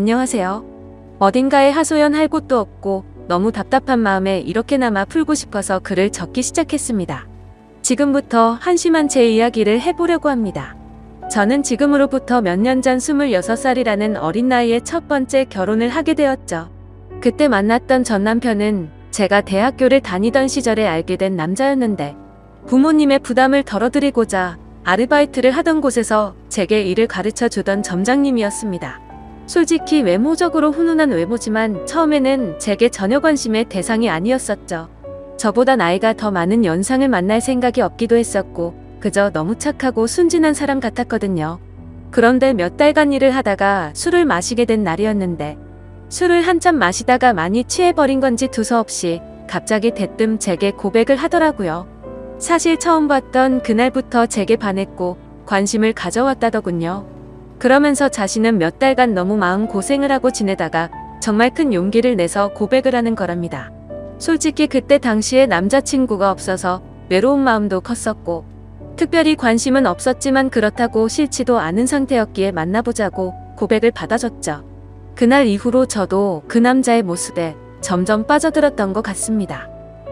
안녕하세요. 어딘가에 하소연할 곳도 없고 너무 답답한 마음에 이렇게나마 풀고 싶어서 글을 적기 시작했습니다. 지금부터 한심한 제 이야기를 해보려고 합니다. 저는 지금으로부터 몇 년 전 26살이라는 어린 나이에 첫 번째 결혼을 하게 되었죠. 그때 만났던 전 남편은 제가 대학교를 다니던 시절에 알게 된 남자였는데 부모님의 부담을 덜어드리고자 아르바이트를 하던 곳에서 제게 일을 가르쳐 주던 점장님이었습니다. 솔직히 외모적으로 훈훈한 외모지만 처음에는 제게 전혀 관심의 대상이 아니었었죠. 저보다 나이가 더 많은 연상을 만날 생각이 없기도 했었고 그저 너무 착하고 순진한 사람 같았거든요. 그런데 몇 달간 일을 하다가 술을 마시게 된 날이었는데 술을 한참 마시다가 많이 취해버린 건지 두서없이 갑자기 대뜸 제게 고백을 하더라고요. 사실 처음 봤던 그날부터 제게 반했고 관심을 가져왔다더군요. 그러면서 자신은 몇 달간 너무 마음고생을 하고 지내다가 정말 큰 용기를 내서 고백을 하는 거랍니다. 솔직히 그때 당시에 남자친구가 없어서 외로운 마음도 컸었고 특별히 관심은 없었지만 그렇다고 싫지도 않은 상태였기에 만나보자고 고백을 받아줬죠. 그날 이후로 저도 그 남자의 모습에 점점 빠져들었던 것 같습니다.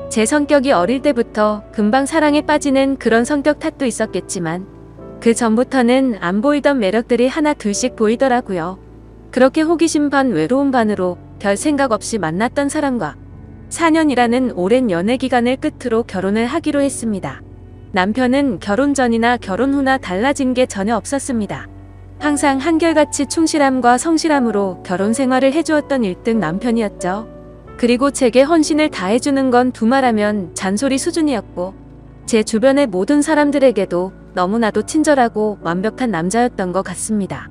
제 성격이 어릴 때부터 금방 사랑에 빠지는 그런 성격 탓도 있었겠지만 그 전부터는 안 보이던 매력들이 하나 둘씩 보이더라고요. 그렇게 호기심 반 외로움 반으로 별 생각 없이 만났던 사람과 4년이라는 오랜 연애 기간을 끝으로 결혼을 하기로 했습니다. 남편은 결혼 전이나 결혼 후나 달라진 게 전혀 없었습니다. 항상 한결같이 충실함과 성실함으로 결혼 생활을 해주었던 1등 남편이었죠. 그리고 제게 헌신을 다해주는 건 두말하면 잔소리 수준이었고 제 주변의 모든 사람들에게도 너무나도 친절하고 완벽한 남자였던 것 같습니다.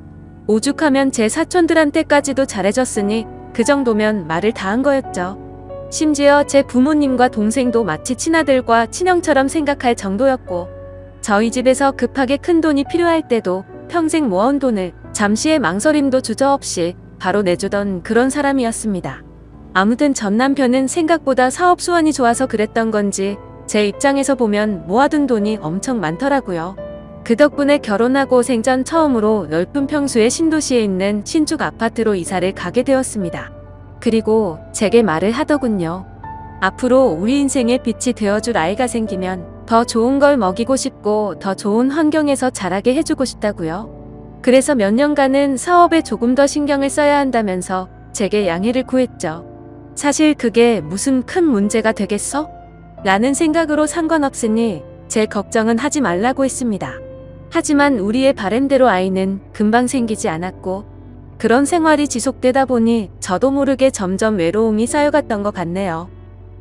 오죽하면 제 사촌들한테까지도 잘해줬으니 그 정도면 말을 다 한 거였죠. 심지어 제 부모님과 동생도 마치 친아들과 친형처럼 생각할 정도였고 저희 집에서 급하게 큰 돈이 필요할 때도 평생 모아온 돈을 잠시의 망설임도 주저없이 바로 내주던 그런 사람이었습니다. 아무튼 전 남편은 생각보다 사업 수완이 좋아서 그랬던 건지 제 입장에서 보면 모아둔 돈이 엄청 많더라고요. 그 덕분에 결혼하고 생전 처음으로 넓은 평수의 신도시에 있는 신축 아파트로 이사를 가게 되었습니다. 그리고 제게 말을 하더군요. 앞으로 우리 인생의 빛이 되어줄 아이가 생기면 더 좋은 걸 먹이고 싶고 더 좋은 환경에서 자라게 해주고 싶다고요. 그래서 몇 년간은 사업에 조금 더 신경을 써야 한다면서 제게 양해를 구했죠. 사실 그게 무슨 큰 문제가 되겠어? 라는 생각으로 상관없으니 제 걱정은 하지 말라고 했습니다. 하지만 우리의 바램대로 아이는 금방 생기지 않았고 그런 생활이 지속되다 보니 저도 모르게 점점 외로움이 쌓여갔던 것 같네요.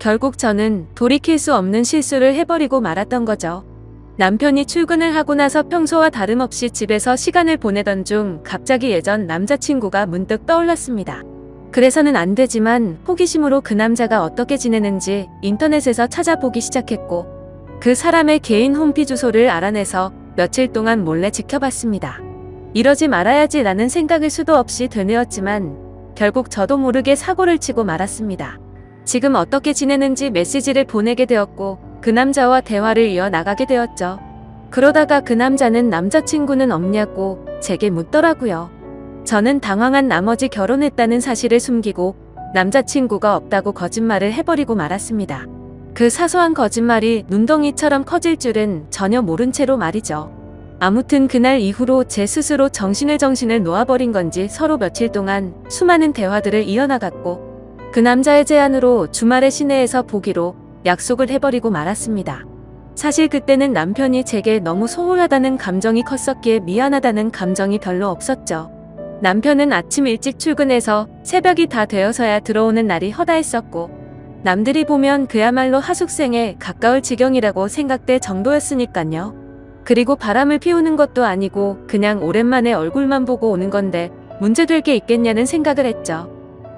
결국 저는 돌이킬 수 없는 실수를 해버리고 말았던 거죠. 남편이 출근을 하고 나서 평소와 다름없이 집에서 시간을 보내던 중 갑자기 예전 남자친구가 문득 떠올랐습니다. 그래서는 안 되지만 호기심으로 그 남자가 어떻게 지내는지 인터넷에서 찾아보기 시작했고 그 사람의 개인 홈피 주소를 알아내서 며칠 동안 몰래 지켜봤습니다. 이러지 말아야지 라는 생각을 수도 없이 되뇌었지만 결국 저도 모르게 사고를 치고 말았습니다. 지금 어떻게 지내는지 메시지를 보내게 되었고 그 남자와 대화를 이어나가게 되었죠. 그러다가 그 남자는 남자친구는 없냐고 제게 묻더라고요. 저는 당황한 나머지 결혼했다는 사실을 숨기고 남자친구가 없다고 거짓말을 해버리고 말았습니다. 그 사소한 거짓말이 눈덩이처럼 커질 줄은 전혀 모른 채로 말이죠. 아무튼 그날 이후로 제 스스로 정신을 놓아버린 건지 서로 며칠 동안 수많은 대화들을 이어나갔고 그 남자의 제안으로 주말에 시내에서 보기로 약속을 해버리고 말았습니다. 사실 그때는 남편이 제게 너무 소홀하다는 감정이 컸었기에 미안하다는 감정이 별로 없었죠. 남편은 아침 일찍 출근해서 새벽이 다 되어서야 들어오는 날이 허다했었고 남들이 보면 그야말로 하숙생에 가까울 지경이라고 생각될 정도였으니깐요. 그리고 바람을 피우는 것도 아니고 그냥 오랜만에 얼굴만 보고 오는 건데 문제될 게 있겠냐는 생각을 했죠.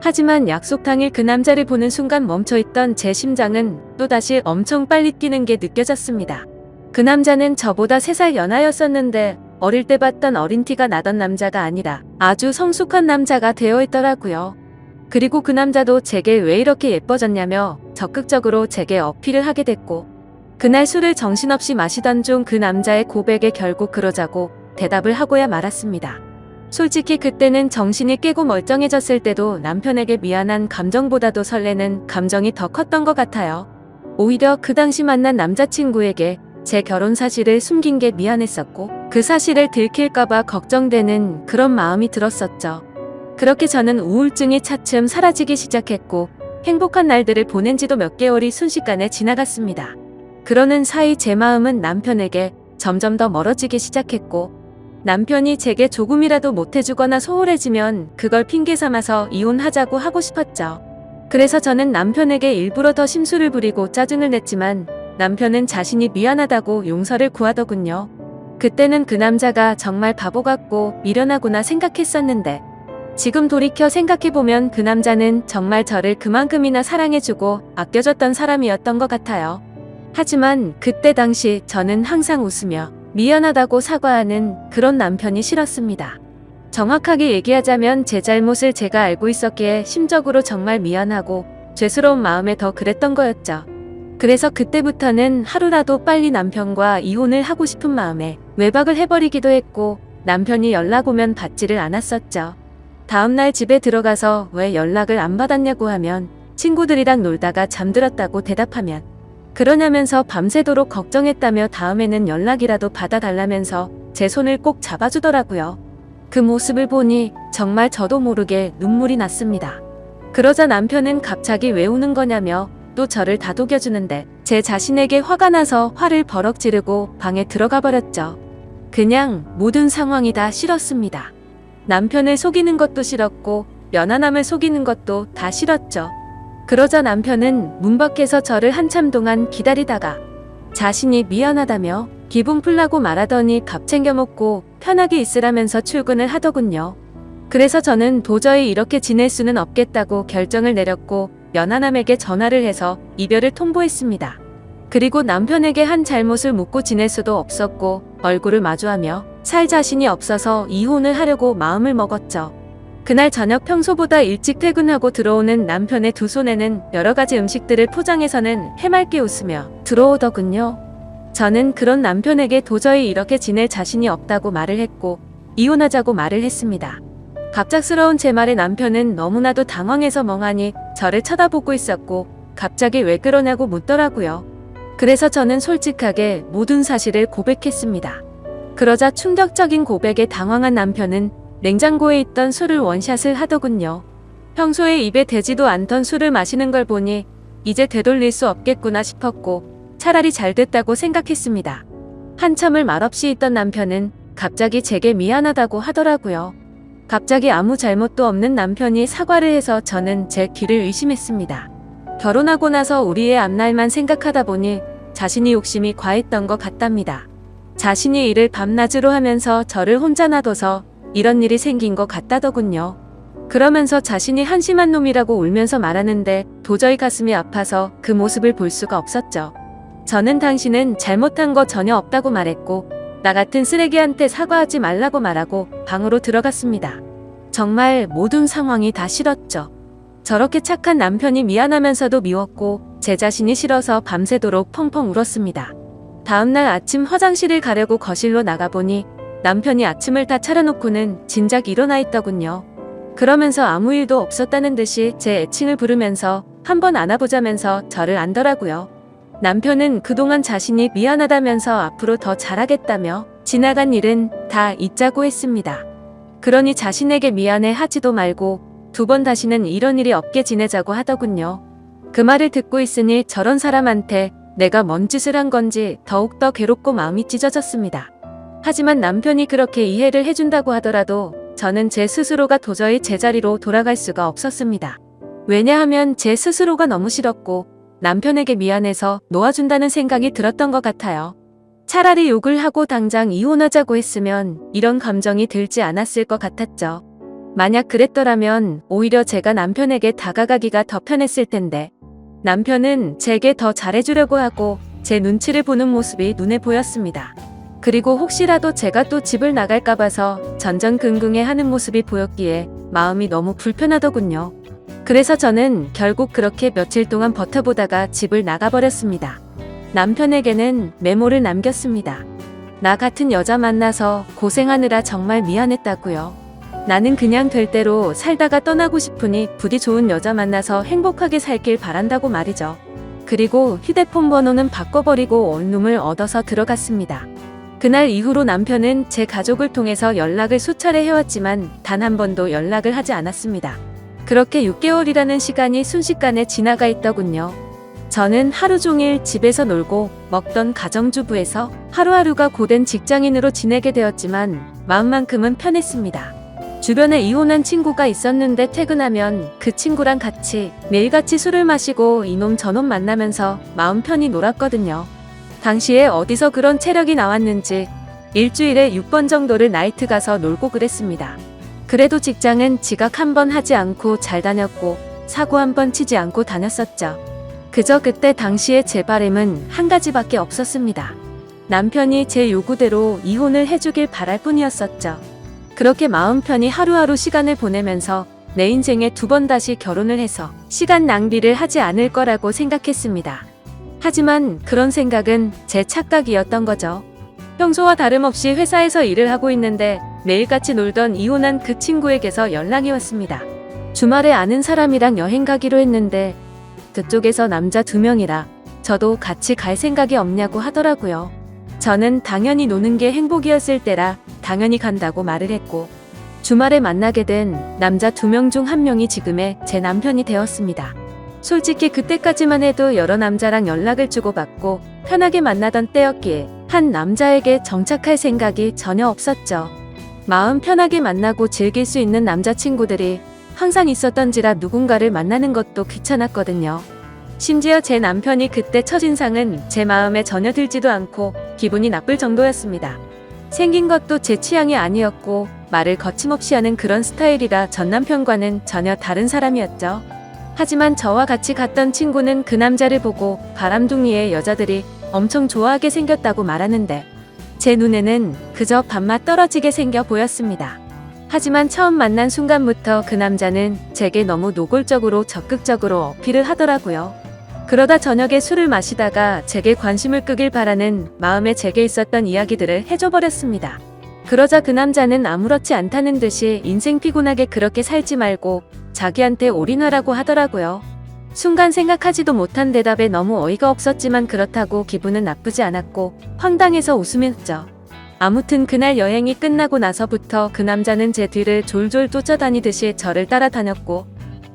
하지만 약속 당일 그 남자를 보는 순간 멈춰있던 제 심장은 또다시 엄청 빨리 뛰는 게 느껴졌습니다. 그 남자는 저보다 3살 연하였었는데 어릴 때 봤던 어린 티가 나던 남자가 아니라 아주 성숙한 남자가 되어 있더라고요. 그리고 그 남자도 제게 왜 이렇게 예뻐졌냐며 적극적으로 제게 어필을 하게 됐고 그날 술을 정신없이 마시던 중 그 남자의 고백에 결국 그러자고 대답을 하고야 말았습니다. 솔직히 그때는 정신이 깨고 멀쩡해졌을 때도 남편에게 미안한 감정보다도 설레는 감정이 더 컸던 것 같아요. 오히려 그 당시 만난 남자친구에게 제 결혼 사실을 숨긴 게 미안했었고 그 사실을 들킬까봐 걱정되는 그런 마음이 들었었죠. 그렇게 저는 우울증이 차츰 사라지기 시작했고 행복한 날들을 보낸 지도 몇 개월이 순식간에 지나갔습니다. 그러는 사이 제 마음은 남편에게 점점 더 멀어지기 시작했고 남편이 제게 조금이라도 못해주거나 소홀해지면 그걸 핑계 삼아서 이혼하자고 하고 싶었죠. 그래서 저는 남편에게 일부러 더 심술을 부리고 짜증을 냈지만 남편은 자신이 미안하다고 용서를 구하더군요. 그때는 그 남자가 정말 바보 같고 미련하구나 생각했었는데 지금 돌이켜 생각해보면 그 남자는 정말 저를 그만큼이나 사랑해주고 아껴줬던 사람이었던 것 같아요. 하지만 그때 당시 저는 항상 웃으며 미안하다고 사과하는 그런 남편이 싫었습니다. 정확하게 얘기하자면 제 잘못을 제가 알고 있었기에 심적으로 정말 미안하고 죄스러운 마음에 더 그랬던 거였죠. 그래서 그때부터는 하루라도 빨리 남편과 이혼을 하고 싶은 마음에 외박을 해버리기도 했고 남편이 연락 오면 받지를 않았었죠. 다음날 집에 들어가서 왜 연락을 안 받았냐고 하면 친구들이랑 놀다가 잠들었다고 대답하면 그러냐면서 밤새도록 걱정했다며 다음에는 연락이라도 받아달라면서 제 손을 꼭 잡아주더라고요. 그 모습을 보니 정말 저도 모르게 눈물이 났습니다. 그러자 남편은 갑자기 왜 우는 거냐며 또 저를 다독여주는데 제 자신에게 화가 나서 화를 버럭 지르고 방에 들어가 버렸죠. 그냥 모든 상황이 다 싫었습니다. 남편을 속이는 것도 싫었고 연하남을 속이는 것도 다 싫었죠. 그러자 남편은 문 밖에서 저를 한참 동안 기다리다가 자신이 미안하다며 기분 풀라고 말하더니 밥 챙겨 먹고 편하게 있으라면서 출근을 하더군요. 그래서 저는 도저히 이렇게 지낼 수는 없겠다고 결정을 내렸고 연하남에게 전화를 해서 이별을 통보했습니다. 그리고 남편에게 한 잘못을 묻고 지낼 수도 없었고 얼굴을 마주하며 살 자신이 없어서 이혼을 하려고 마음을 먹었죠. 그날 저녁 평소보다 일찍 퇴근하고 들어오는 남편의 두 손에는 여러 가지 음식들을 포장해서는 해맑게 웃으며 들어오더군요. 저는 그런 남편에게 도저히 이렇게 지낼 자신이 없다고 말을 했고 이혼하자고 말을 했습니다. 갑작스러운 제 말에 남편은 너무나도 당황해서 멍하니 저를 쳐다보고 있었고 갑자기 왜 그러냐고 묻더라고요. 그래서 저는 솔직하게 모든 사실을 고백했습니다. 그러자 충격적인 고백에 당황한 남편은 냉장고에 있던 술을 원샷을 하더군요. 평소에 입에 대지도 않던 술을 마시는 걸 보니 이제 되돌릴 수 없겠구나 싶었고 차라리 잘 됐다고 생각했습니다. 한참을 말없이 있던 남편은 갑자기 제게 미안하다고 하더라고요. 갑자기 아무 잘못도 없는 남편이 사과를 해서 저는 제 귀를 의심했습니다. 결혼하고 나서 우리의 앞날만 생각하다 보니 자신이 욕심이 과했던 것 같답니다. 자신이 일을 밤낮으로 하면서 저를 혼자 놔둬서 이런 일이 생긴 것 같다더군요. 그러면서 자신이 한심한 놈이라고 울면서 말하는데 도저히 가슴이 아파서 그 모습을 볼 수가 없었죠. 저는 당신은 잘못한 거 전혀 없다고 말했고 나 같은 쓰레기한테 사과하지 말라고 말하고 방으로 들어갔습니다. 정말 모든 상황이 다 싫었죠. 저렇게 착한 남편이 미안하면서도 미웠고 제 자신이 싫어서 밤새도록 펑펑 울었습니다. 다음날 아침 화장실을 가려고 거실로 나가보니 남편이 아침을 다 차려놓고는 진작 일어나 있더군요. 그러면서 아무 일도 없었다는 듯이 제 애칭을 부르면서 한번 안아보자면서 저를 안더라고요. 남편은 그동안 자신이 미안하다면서 앞으로 더 잘하겠다며 지나간 일은 다 잊자고 했습니다. 그러니 자신에게 미안해 하지도 말고 두 번 다시는 이런 일이 없게 지내자고 하더군요. 그 말을 듣고 있으니 저런 사람한테 내가 뭔 짓을 한 건지 더욱더 괴롭고 마음이 찢어졌습니다. 하지만 남편이 그렇게 이해를 해준다고 하더라도 저는 제 스스로가 도저히 제자리로 돌아갈 수가 없었습니다. 왜냐하면 제 스스로가 너무 싫었고 남편에게 미안해서 놓아준다는 생각이 들었던 것 같아요. 차라리 욕을 하고 당장 이혼하자고 했으면 이런 감정이 들지 않았을 것 같았죠. 만약 그랬더라면 오히려 제가 남편에게 다가가기가 더 편했을 텐데 남편은 제게 더 잘해주려고 하고 제 눈치를 보는 모습이 눈에 보였습니다. 그리고 혹시라도 제가 또 집을 나갈까 봐서 전전긍긍해하는 모습이 보였기에 마음이 너무 불편하더군요. 그래서 저는 결국 그렇게 며칠 동안 버텨보다가 집을 나가버렸습니다. 남편에게는 메모를 남겼습니다. 나 같은 여자 만나서 고생하느라 정말 미안했다고요. 나는 그냥 될 대로 살다가 떠나고 싶으니 부디 좋은 여자 만나서 행복하게 살길 바란다고 말이죠. 그리고 휴대폰 번호는 바꿔버리고 원룸을 얻어서 들어갔습니다. 그날 이후로 남편은 제 가족을 통해서 연락을 수차례 해왔지만 단 한 번도 연락을 하지 않았습니다. 그렇게 6개월이라는 시간이 순식간에 지나가 있더군요. 저는 하루 종일 집에서 놀고 먹던 가정주부에서 하루하루가 고된 직장인으로 지내게 되었지만 마음만큼은 편했습니다. 주변에 이혼한 친구가 있었는데 퇴근하면 그 친구랑 같이 매일같이 술을 마시고 이놈 저놈 만나면서 마음 편히 놀았거든요. 당시에 어디서 그런 체력이 나왔는지 일주일에 6번 정도를 나이트 가서 놀고 그랬습니다. 그래도 직장은 지각 한 번 하지 않고 잘 다녔고 사고 한 번 치지 않고 다녔었죠. 그저 그때 당시에 제 바람은 한 가지밖에 없었습니다. 남편이 제 요구대로 이혼을 해주길 바랄 뿐이었었죠. 그렇게 마음 편히 하루하루 시간을 보내면서 내 인생에 2번 다시 결혼을 해서 시간 낭비를 하지 않을 거라고 생각했습니다. 하지만 그런 생각은 제 착각이었던 거죠. 평소와 다름없이 회사에서 일을 하고 있는데 매일같이 놀던 이혼한 그 친구에게서 연락이 왔습니다. 주말에 아는 사람이랑 여행 가기로 했는데 그쪽에서 남자 2명이라 저도 같이 갈 생각이 없냐고 하더라고요. 저는 당연히 노는 게 행복이었을 때라 당연히 간다고 말을 했고 주말에 만나게 된 남자 2명 중 1명이 지금의 제 남편이 되었습니다. 솔직히 그때까지만 해도 여러 남자랑 연락을 주고받고 편하게 만나던 때였기에 한 남자에게 정착할 생각이 전혀 없었죠. 마음 편하게 만나고 즐길 수 있는 남자친구들이 항상 있었던지라 누군가를 만나는 것도 귀찮았거든요. 심지어 제 남편이 그때 첫인상은 제 마음에 전혀 들지도 않고 기분이 나쁠 정도였습니다. 생긴 것도 제 취향이 아니었고 말을 거침없이 하는 그런 스타일이라 전 남편과는 전혀 다른 사람이었죠. 하지만 저와 같이 갔던 친구는 그 남자를 보고 바람둥이의 여자들이 엄청 좋아하게 생겼다고 말하는데 제 눈에는 그저 밥맛 떨어지게 생겨 보였습니다. 하지만 처음 만난 순간부터 그 남자는 제게 너무 노골적으로 적극적으로 어필을 하더라고요. 그러다 저녁에 술을 마시다가 제게 관심을 끄길 바라는 마음에 제게 있었던 이야기들을 해줘버렸습니다. 그러자 그 남자는 아무렇지 않다는 듯이 인생 피곤하게 그렇게 살지 말고 자기한테 올인하라고 하더라고요. 순간 생각하지도 못한 대답에 너무 어이가 없었지만 그렇다고 기분은 나쁘지 않았고 황당해서 웃으면서 아무튼 그날 여행이 끝나고 나서부터 그 남자는 제 뒤를 졸졸 쫓아다니듯이 저를 따라다녔고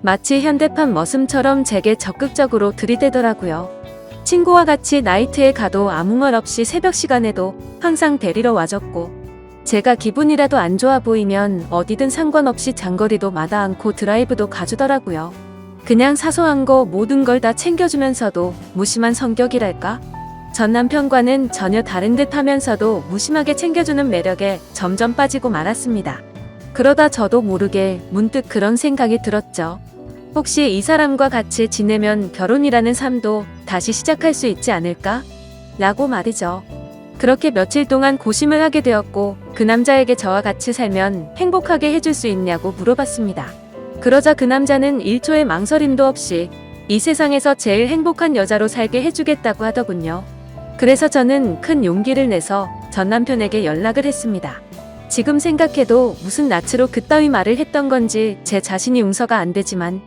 마치 현대판 머슴처럼 제게 적극적으로 들이대더라고요. 친구와 같이 나이트에 가도 아무 말 없이 새벽 시간에도 항상 데리러 와줬고 제가 기분이라도 안 좋아 보이면 어디든 상관없이 장거리도 마다 않고 드라이브도 가주더라고요. 그냥 사소한 거 모든 걸 다 챙겨주면서도 무심한 성격이랄까? 전 남편과는 전혀 다른 듯 하면서도 무심하게 챙겨주는 매력에 점점 빠지고 말았습니다. 그러다 저도 모르게 문득 그런 생각이 들었죠. 혹시 이 사람과 같이 지내면 결혼이라는 삶도 다시 시작할 수 있지 않을까? 라고 말이죠. 그렇게 며칠 동안 고심을 하게 되었고 그 남자에게 저와 같이 살면 행복하게 해줄 수 있냐고 물어봤습니다. 그러자 그 남자는 1초의 망설임도 없이 이 세상에서 제일 행복한 여자로 살게 해주겠다고 하더군요. 그래서 저는 큰 용기를 내서 전 남편에게 연락을 했습니다. 지금 생각해도 무슨 낯으로 그따위 말을 했던 건지 제 자신이 용서가 안 되지만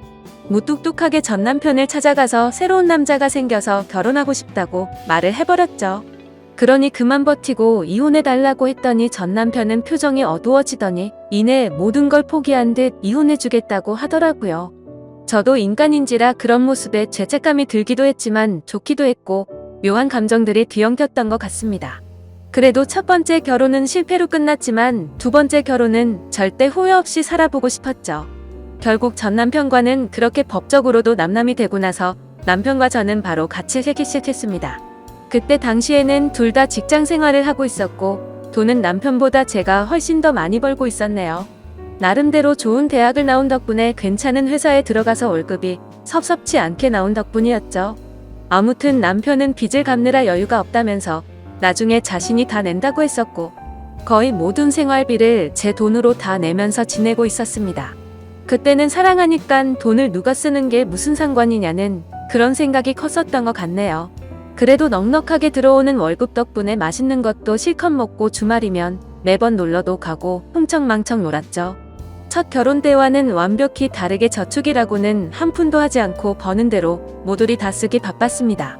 무뚝뚝하게 전 남편을 찾아가서 새로운 남자가 생겨서 결혼하고 싶다고 말을 해버렸죠. 그러니 그만 버티고 이혼해달라고 했더니 전 남편은 표정이 어두워지더니 이내 모든 걸 포기한 듯 이혼해주겠다고 하더라고요. 저도 인간인지라 그런 모습에 죄책감이 들기도 했지만 좋기도 했고 묘한 감정들이 뒤엉켰던 것 같습니다. 그래도 첫 번째 결혼은 실패로 끝났지만 두 번째 결혼은 절대 후회 없이 살아보고 싶었죠. 결국 전 남편과는 그렇게 법적으로도 남남이 되고 나서 남편과 저는 바로 같이 살기 시작했습니다. 그때 당시에는 둘 다 직장 생활을 하고 있었고 돈은 남편보다 제가 훨씬 더 많이 벌고 있었네요. 나름대로 좋은 대학을 나온 덕분에 괜찮은 회사에 들어가서 월급이 섭섭치 않게 나온 덕분이었죠. 아무튼 남편은 빚을 갚느라 여유가 없다면서 나중에 자신이 다 낸다고 했었고 거의 모든 생활비를 제 돈으로 다 내면서 지내고 있었습니다. 그때는 사랑하니깐 돈을 누가 쓰는 게 무슨 상관이냐는 그런 생각이 컸었던 것 같네요. 그래도 넉넉하게 들어오는 월급 덕분에 맛있는 것도 실컷 먹고 주말이면 매번 놀러도 가고 흥청망청 놀았죠. 첫 결혼 때와는 완벽히 다르게 저축이라고는 한 푼도 하지 않고 버는 대로 모조리 다 쓰기 바빴습니다.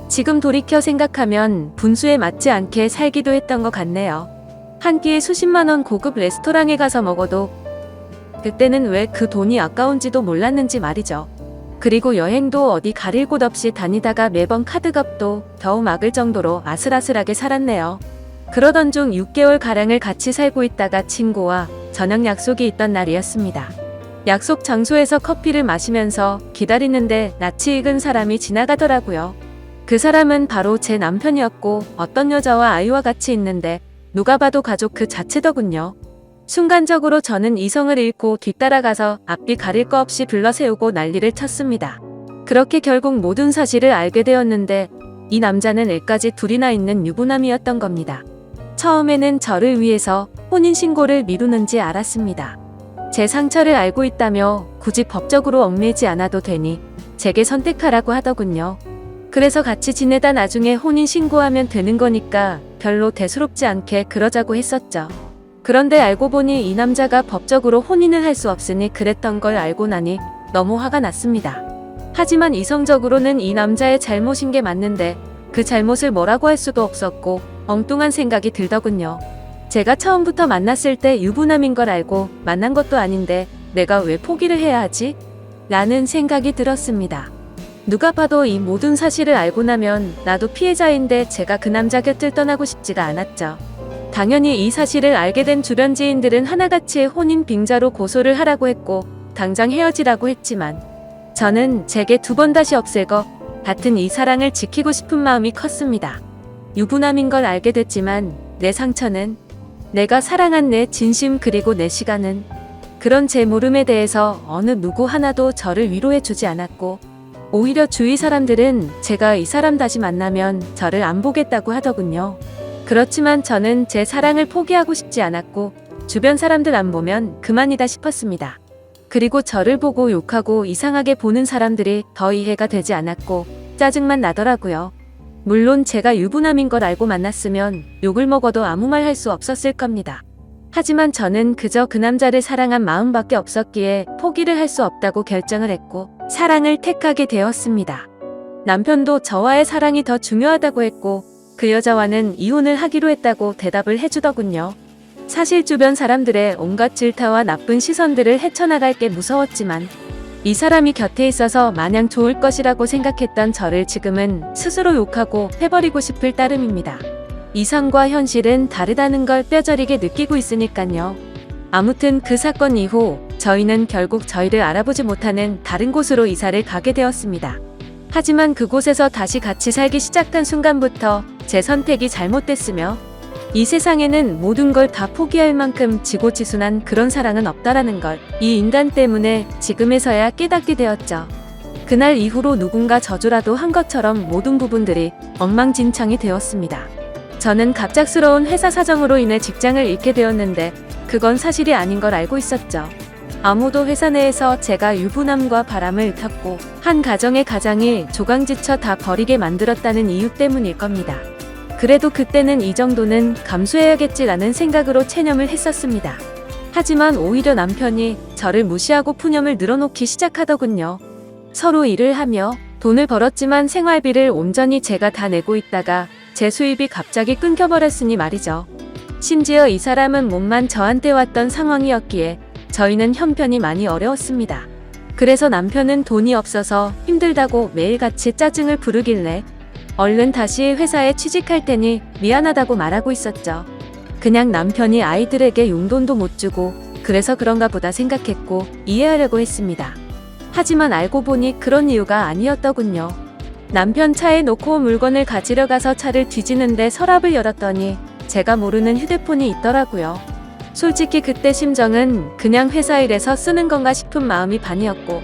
지금 돌이켜 생각하면 분수에 맞지 않게 살기도 했던 것 같네요. 한 끼에 수십만 원 고급 레스토랑에 가서 먹어도 그때는 왜 그 돈이 아까운지도 몰랐는지 말이죠. 그리고 여행도 어디 가릴 곳 없이 다니다가 매번 카드값도 겨우 막을 정도로 아슬아슬하게 살았네요. 그러던 중 6개월가량을 같이 살고 있다가 친구와 저녁 약속이 있던 날이었습니다. 약속 장소에서 커피를 마시면서 기다리는데 낯이 익은 사람이 지나가더라고요. 그 사람은 바로 제 남편이었고 어떤 여자와 아이와 같이 있는데 누가 봐도 가족 그 자체더군요. 순간적으로 저는 이성을 잃고 뒤따라가서 앞뒤 가릴 거 없이 불러세우고 난리를 쳤습니다. 그렇게 결국 모든 사실을 알게 되었는데 이 남자는 애까지 둘이나 있는 유부남이었던 겁니다. 처음에는 저를 위해서 혼인신고를 미루는지 알았습니다. 제 상처를 알고 있다며 굳이 법적으로 얽매이지 않아도 되니 제게 선택하라고 하더군요. 그래서 같이 지내다 나중에 혼인신고하면 되는 거니까 별로 대수롭지 않게 그러자고 했었죠. 그런데 알고 보니 이 남자가 법적으로 혼인을 할 수 없으니 그랬던 걸 알고 나니 너무 화가 났습니다. 하지만 이성적으로는 이 남자의 잘못인 게 맞는데 그 잘못을 뭐라고 할 수도 없었고 엉뚱한 생각이 들더군요. 제가 처음부터 만났을 때 유부남인 걸 알고 만난 것도 아닌데 내가 왜 포기를 해야 하지? 라는 생각이 들었습니다. 누가 봐도 이 모든 사실을 알고 나면 나도 피해자인데 제가 그 남자 곁을 떠나고 싶지가 않았죠. 당연히 이 사실을 알게 된 주변 지인들은 하나같이 혼인 빙자로 고소를 하라고 했고 당장 헤어지라고 했지만 저는 제게 두 번 다시 없앨 것 같은 이 사랑을 지키고 싶은 마음이 컸습니다. 유부남인 걸 알게 됐지만 내 상처는, 내가 사랑한 내 진심 그리고 내 시간은, 그런 제 모름에 대해서 어느 누구 하나도 저를 위로해주지 않았고 오히려 주위 사람들은 제가 이 사람 다시 만나면 저를 안 보겠다고 하더군요. 그렇지만 저는 제 사랑을 포기하고 싶지 않았고 주변 사람들 안 보면 그만이다 싶었습니다. 그리고 저를 보고 욕하고 이상하게 보는 사람들이 더 이해가 되지 않았고 짜증만 나더라고요. 물론 제가 유부남인 걸 알고 만났으면 욕을 먹어도 아무 말 할 수 없었을 겁니다. 하지만 저는 그저 그 남자를 사랑한 마음밖에 없었기에 포기를 할 수 없다고 결정을 했고 사랑을 택하게 되었습니다. 남편도 저와의 사랑이 더 중요하다고 했고 그 여자와는 이혼을 하기로 했다고 대답을 해주더군요. 사실 주변 사람들의 온갖 질타와 나쁜 시선들을 헤쳐나갈 게 무서웠지만 이 사람이 곁에 있어서 마냥 좋을 것이라고 생각했던 저를 지금은 스스로 욕하고 해버리고 싶을 따름입니다. 이상과 현실은 다르다는 걸 뼈저리게 느끼고 있으니깐요. 아무튼 그 사건 이후 저희는 결국 저희를 알아보지 못하는 다른 곳으로 이사를 가게 되었습니다. 하지만 그곳에서 다시 같이 살기 시작한 순간부터 제 선택이 잘못됐으며 이 세상에는 모든 걸 다 포기할 만큼 지고지순한 그런 사랑은 없다라는 걸 이 인간 때문에 지금에서야 깨닫게 되었죠. 그날 이후로 누군가 저주라도 한 것처럼 모든 부분들이 엉망진창이 되었습니다. 저는 갑작스러운 회사 사정으로 인해 직장을 잃게 되었는데 그건 사실이 아닌 걸 알고 있었죠. 아무도 회사 내에서 제가 유부남과 바람을 폈고 한 가정의 가장이 조강지쳐 다 버리게 만들었다는 이유 때문일 겁니다. 그래도 그때는 이 정도는 감수해야겠지라는 생각으로 체념을 했었습니다. 하지만 오히려 남편이 저를 무시하고 푸념을 늘어놓기 시작하더군요. 서로 일을 하며 돈을 벌었지만 생활비를 온전히 제가 다 내고 있다가 제 수입이 갑자기 끊겨버렸으니 말이죠. 심지어 이 사람은 몸만 저한테 왔던 상황이었기에 저희는 형편이 많이 어려웠습니다. 그래서 남편은 돈이 없어서 힘들다고 매일같이 짜증을 부르길래 얼른 다시 회사에 취직할 테니 미안하다고 말하고 있었죠. 그냥 남편이 아이들에게 용돈도 못 주고 그래서 그런가 보다 생각했고 이해하려고 했습니다. 하지만 알고 보니 그런 이유가 아니었더군요. 남편 차에 놓고 물건을 가지러 가서 차를 뒤지는데 서랍을 열었더니 제가 모르는 휴대폰이 있더라고요. 솔직히 그때 심정은 그냥 회사 일에서 쓰는 건가 싶은 마음이 반이었고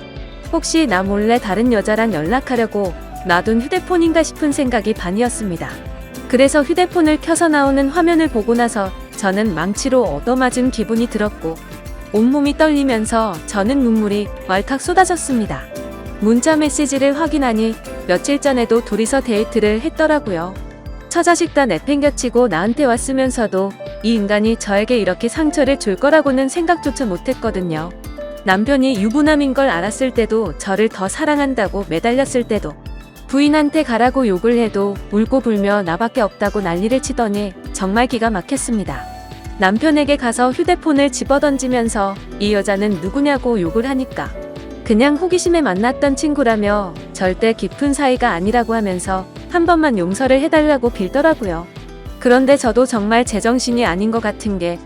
혹시 나 몰래 다른 여자랑 연락하려고 놔둔 휴대폰인가 싶은 생각이 반이었습니다. 그래서 휴대폰을 켜서 나오는 화면을 보고 나서 저는 망치로 얻어맞은 기분이 들었고 온몸이 떨리면서 저는 눈물이 왈칵 쏟아졌습니다. 문자 메시지를 확인하니 며칠 전에도 둘이서 데이트를 했더라고요. 처자식 다 내팽겨치고 나한테 왔으면서도 이 인간이 저에게 이렇게 상처를 줄 거라고는 생각조차 못했거든요. 남편이 유부남인 걸 알았을 때도 저를 더 사랑한다고 매달렸을 때도 부인한테 가라고 욕을 해도 울고 불며 나밖에 없다고 난리를 치더니 정말 기가 막혔습니다. 남편에게 가서 휴대폰을 집어던지면서 이 여자는 누구냐고 욕을 하니까 그냥 호기심에 만났던 친구라며 절대 깊은 사이가 아니라고 하면서 한 번만 용서를 해달라고 빌더라고요. 그런데 저도 정말 제정신이 아닌 것 같은 게